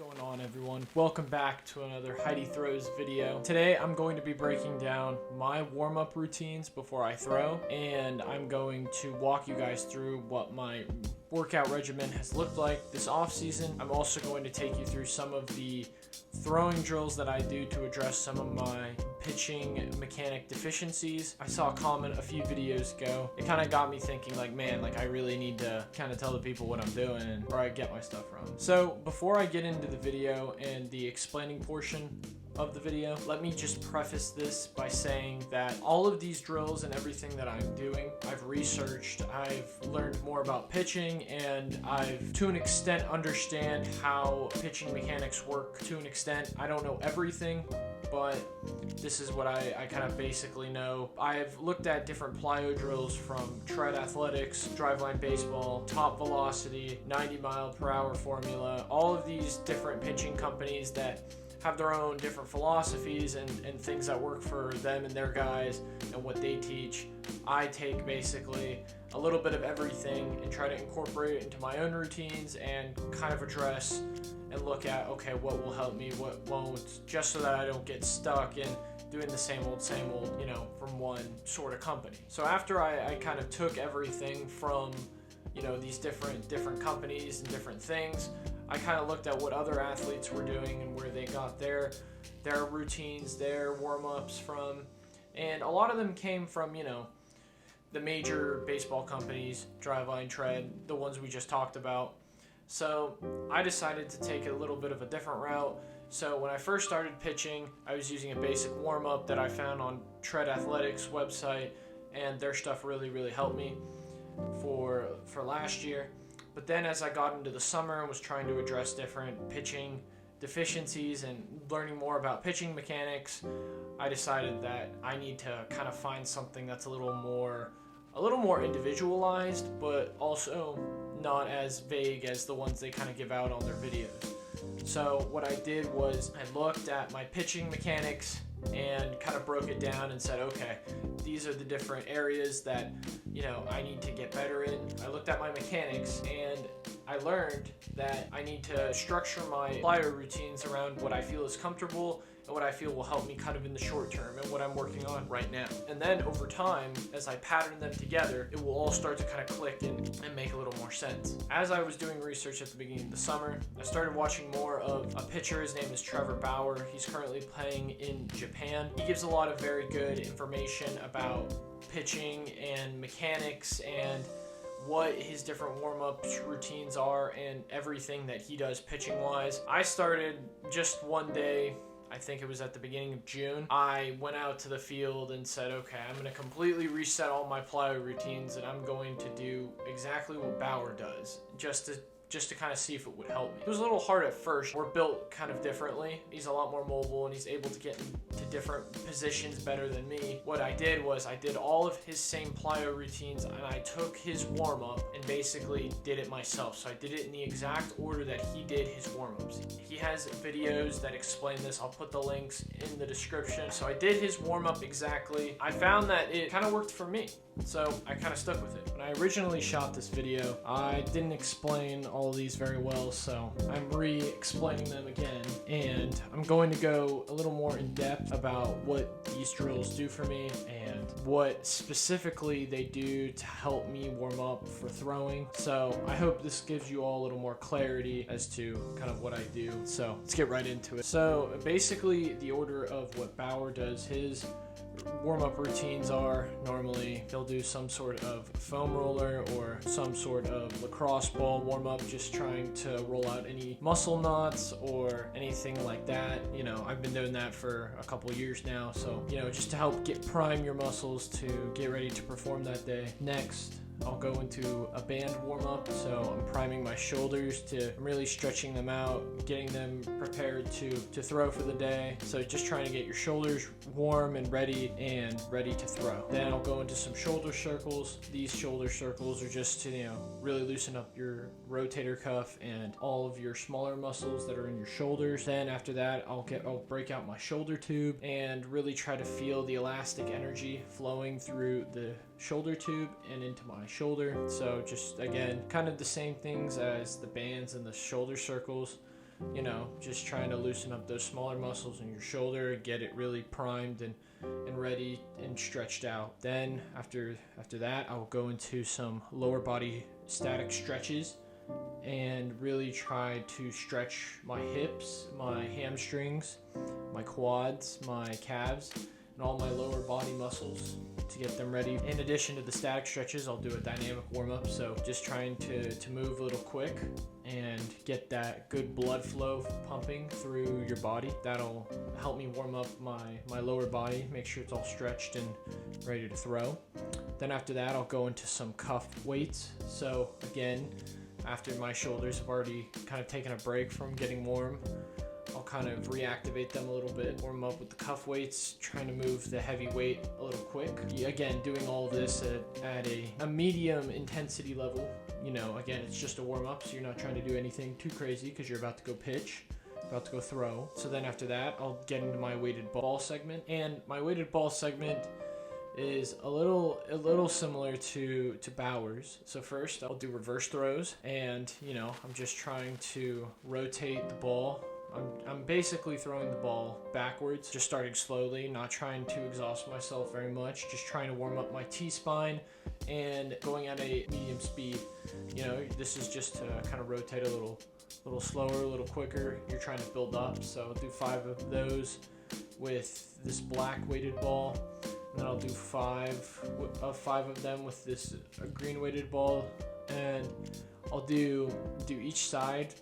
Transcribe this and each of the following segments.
going on, everyone? Welcome back to another Heidi Throws video. Today I'm going to be breaking down my warm-up routines before I throw, and I'm going to walk you guys through what my workout regimen has looked like this off season. I'm also going to take you through some of the throwing drills that I do to address some of my pitching mechanic deficiencies. I saw a comment a few videos ago. It kind of got me thinking, like, man, like I really need to kind of tell the people what I'm doing and where I get my stuff from. So before I get into the video and the explaining portion of the video, let me just preface this by saying that all of these drills and everything that I'm doing, I've researched, I've learned more about pitching, and I've to an extent understand how pitching mechanics work to an extent. I don't know everything, but this is what I kind of basically know. I've looked at different plyo drills from Tread Athletics, Driveline Baseball, Top Velocity, 90 mile per hour formula, all of these different pitching companies that have their own different philosophies and things that work for them and their guys and what they teach. I take basically a little bit of everything and try to incorporate it into my own routines and kind of address and look at, okay, what will help me, what won't, just so that I don't get stuck in doing the same old, you know, from one sort of company. So after I kind of took everything from, you know, these different companies and different things, I kind of looked at what other athletes were doing and where they got their routines, their warm-ups from, and a lot of them came from, you know, the major baseball companies, Driveline, Tread, the ones we just talked about. So I decided to take a little bit of a different route. So when I first started pitching, I was using a basic warm-up that I found on Tread Athletics website, and their stuff really helped me for last year. But then as I got into the summer and was trying to address different pitching deficiencies and learning more about pitching mechanics, I decided that I need to kind of find something that's a little more individualized, but also not as vague as the ones they kind of give out on their videos. So what I did was I looked at my pitching mechanics and kind of broke it down and said, okay, these are the different areas that, you know, I need to get better in. I looked at my mechanics and I learned that I need to structure my plyo routines around what I feel is comfortable and what I feel will help me kind of in the short term and what I'm working on right now. And then over time, as I pattern them together, it will all start to kind of click and make a little more sense. As I was doing research at the beginning of the summer, I started watching more of a pitcher. His name is Trevor Bauer. He's currently playing in Japan. He gives a lot of very good information about pitching and mechanics and what his different warm-up routines are and everything that he does pitching-wise. I started just one day, I think it was at the beginning of June, I went out to the field and said, okay, I'm going to completely reset all my plyo routines and I'm going to do exactly what Bauer does, just to kind of see if it would help me. It was a little hard at first. We're built kind of differently. He's a lot more mobile and he's able to get into different positions better than me. What I did was I did all of his same plyo routines and I took his warm-up and basically did it myself. So I did it in the exact order that he did his warm-ups. He has videos that explain this. I'll put the links in the description. So I did his warm-up exactly. I found that it kind of worked for me, so I kind of stuck with it. When I originally shot this video, I didn't explain all of these very well, so I'm re-explaining them again, and I'm going to go a little more in depth about what these drills do for me and what specifically they do to help me warm up for throwing. So I hope this gives you all a little more clarity as to kind of what I do. So let's get right into it. So basically the order of what Bauer does, his warm-up routines are normally he'll do some sort of foam roller or some sort of lacrosse ball warm-up, just trying to roll out any muscle knots or anything like that. You know, I've been doing that for a couple years now, so, you know, just to help prime your muscles to get ready to perform that day. Next, I'll go into a band warm-up, so I'm priming my shoulders I'm really stretching them out, getting them prepared to throw for the day. So just trying to get your shoulders warm and ready to throw. Then I'll go into some shoulder circles. These shoulder circles are just to, you know, really loosen up your rotator cuff and all of your smaller muscles that are in your shoulders. Then after that, I'll break out my shoulder tube and really try to feel the elastic energy flowing through the shoulder tube and into my shoulder. So just again, kind of the same things as the bands and the shoulder circles. just trying to loosen up those smaller muscles in your shoulder, get it really primed and ready and stretched out. Then after that, I'll go into some lower body static stretches and really try to stretch my hips, my hamstrings, my quads, my calves, and all my lower body muscles to get them ready. In addition to the static stretches, I'll do a dynamic warm-up, so just trying to move a little quick and get that good blood flow pumping through your body. That'll help me warm up my lower body, make sure it's all stretched and ready to throw. Then after that, I'll go into some cuff weights. So again, after my shoulders have already kind of taken a break from getting warm, I'll kind of reactivate them a little bit, warm up with the cuff weights, trying to move the heavy weight a little quick. Again, doing all of this at a medium intensity level. Again, it's just a warm up, so you're not trying to do anything too crazy because you're about to go pitch, about to go throw. So then after that, I'll get into my weighted ball segment, and my weighted ball segment is a little similar to Bauer's. So first I'll do reverse throws, and I'm just trying to rotate the ball. I'm basically throwing the ball backwards, just starting slowly, not trying to exhaust myself very much, just trying to warm up my T-spine and going at a medium speed. This is just to kind of rotate a little slower, a little quicker. You're trying to build up, so I'll do 5 of those with this black weighted ball. And then I'll do 5 of them with this green weighted ball, and I'll do each side.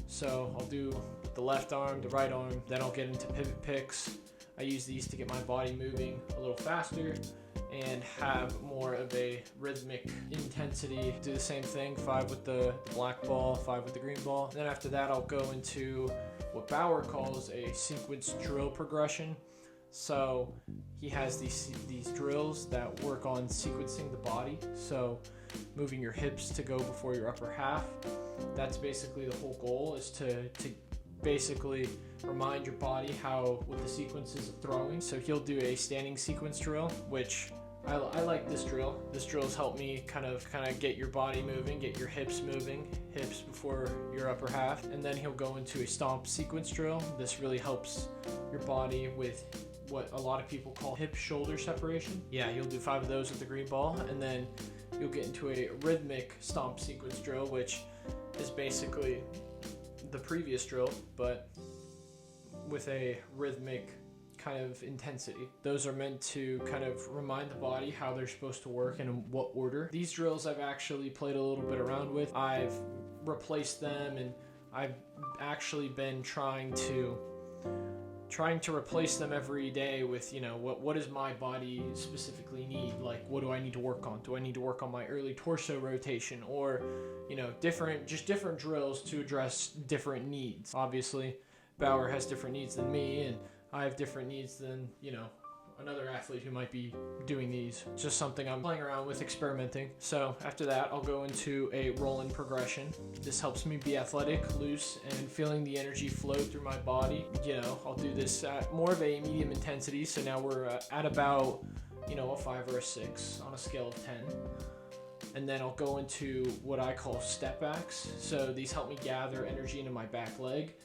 So I'll do the left arm, the right arm, then I'll get into pivot picks. I use these to get my body moving a little faster and have more of a rhythmic intensity. Do the same thing, 5 with the black ball, 5 with the green ball. And then after that, I'll go into what Bauer calls a sequence drill progression. So he has these drills that work on sequencing the body. So moving your hips to go before your upper half. That's basically the whole goal, is to basically remind your body what the sequences of throwing. So he'll do a standing sequence drill, which I like this drill. This drill has helped me kind of get your body moving, get your hips moving, hips before your upper half. And then he'll go into a stomp sequence drill. This really helps your body with what a lot of people call hip-shoulder separation. Yeah, you'll do 5 of those with the green ball, and then you'll get into a rhythmic stomp sequence drill, which is basically the previous drill, but with a rhythmic kind of intensity. Those are meant to kind of remind the body how they're supposed to work and in what order. These drills I've actually played a little bit around with. I've replaced them, and I've actually been trying to replace them every day with, what does my body specifically need? Like, what do I need to work on? Do I need to work on my early torso rotation, or, different drills to address different needs? Obviously, Bauer has different needs than me, and I have different needs than, another athlete who might be doing these. It's just something I'm playing around with, experimenting. So after that, I'll go into a roll-in progression. This helps me be athletic, loose, and feeling the energy flow through my body. I'll do this at more of a medium intensity. So now we're at about, a 5 or a 6 on a scale of 10. And then I'll go into what I call step backs. So these help me gather energy into my back leg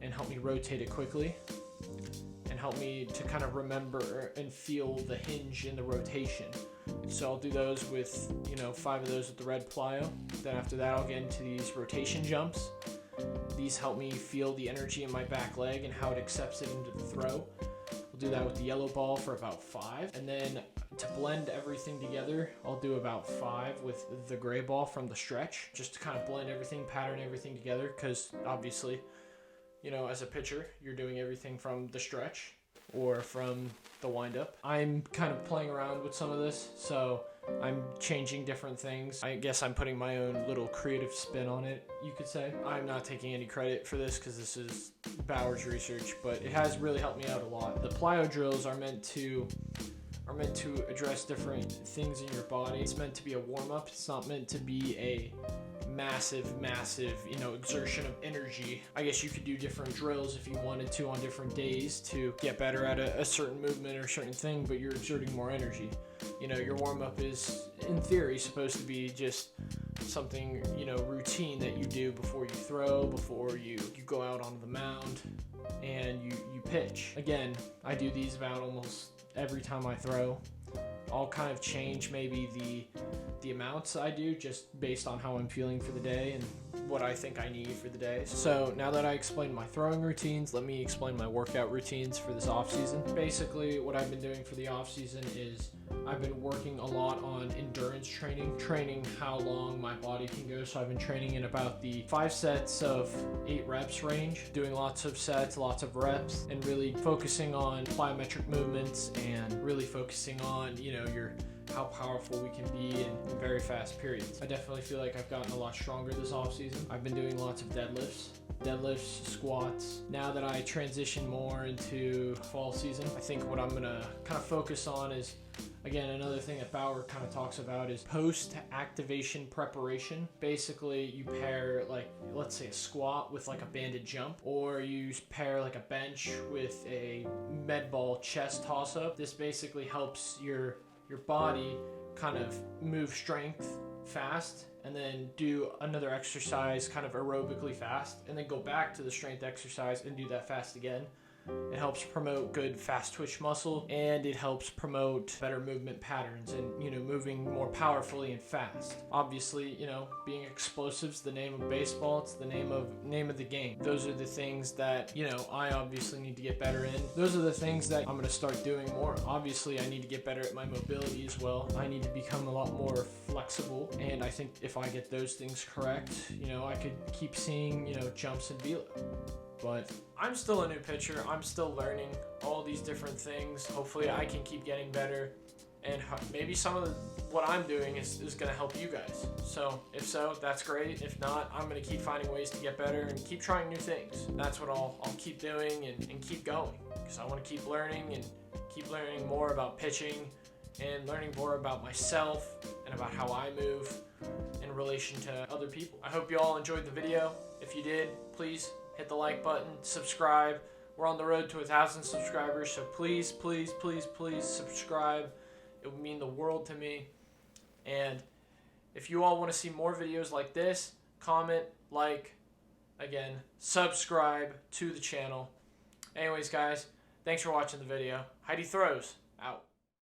and help me rotate it quickly, and help me to kind of remember and feel the hinge in the rotation. So I'll do those with, 5 of those with the red plyo. Then after that, I'll get into these rotation jumps. These help me feel the energy in my back leg and how it accepts it into the throw. We'll do that with the yellow ball for about 5. And then to blend everything together, I'll do about 5 with the gray ball from the stretch, just to kind of blend everything, pattern everything together, because obviously, as a pitcher, you're doing everything from the stretch or from the windup. I'm kind of playing around with some of this, so I'm changing different things. I guess I'm putting my own little creative spin on it, you could say. I'm not taking any credit for this because this is Bauer's research, but it has really helped me out a lot. The plyo drills are meant to address different things in your body. It's meant to be a warm-up. It's not meant to be a massive, exertion of energy. I guess you could do different drills if you wanted to on different days to get better at a certain movement or certain thing, but you're exerting more energy. You know, your warm-up is, in theory, supposed to be just something, you know, routine that you do before you throw, before you go out onto the mound and you pitch. Again, I do these about almost every time I throw. I'll kind of change maybe the amounts I do just based on how I'm feeling for the day and what I think I need for the day. So now that I explained my throwing routines, let me explain my workout routines for this off season. Basically, what I've been doing for the off season is I've been working a lot on endurance training how long my body can go. So I've been training in about the 5 sets of 8 reps range, doing lots of sets, lots of reps, and really focusing on plyometric movements and really focusing on, you know, how powerful we can be in very fast periods. I definitely feel like I've gotten a lot stronger this off season. I've been doing lots of deadlifts, squats. Now that I transition more into fall season, I think what I'm gonna kind of focus on is, again, another thing that Bauer kind of talks about is post activation preparation. Basically, you pair, like, let's say a squat with like a banded jump, or you pair like a bench with a med ball chest toss up. This basically helps your body kind of move strength fast and then do another exercise kind of aerobically fast and then go back to the strength exercise and do that fast again. It helps promote good fast twitch muscle, and it helps promote better movement patterns and, you know, moving more powerfully and fast. Obviously, you know, being explosive is the name of baseball. It's the name of the game. Those are the things that, you know, I obviously need to get better in. Those are the things that I'm going to start doing more. Obviously, I need to get better at my mobility as well. I need to become a lot more flexible, and I think if I get those things correct, you know, I could keep seeing, you know, jumps in velo. But I'm still a new pitcher. I'm still learning all these different things. Hopefully I can keep getting better, and maybe some of what I'm doing is going to help you guys. So if so, that's great. If not, I'm going to keep finding ways to get better and keep trying new things. That's what I'll keep doing and keep going, because I want to keep learning and keep learning more about pitching and learning more about myself and about how I move in relation to other people. I hope you all enjoyed the video. If you did, please hit the like button, subscribe. We're on the road to 1,000 subscribers, so please, please, please, please subscribe. It would mean the world to me. And if you all want to see more videos like this, comment, like, again, subscribe to the channel. Anyways, guys, thanks for watching the video. Heidi Throws, out.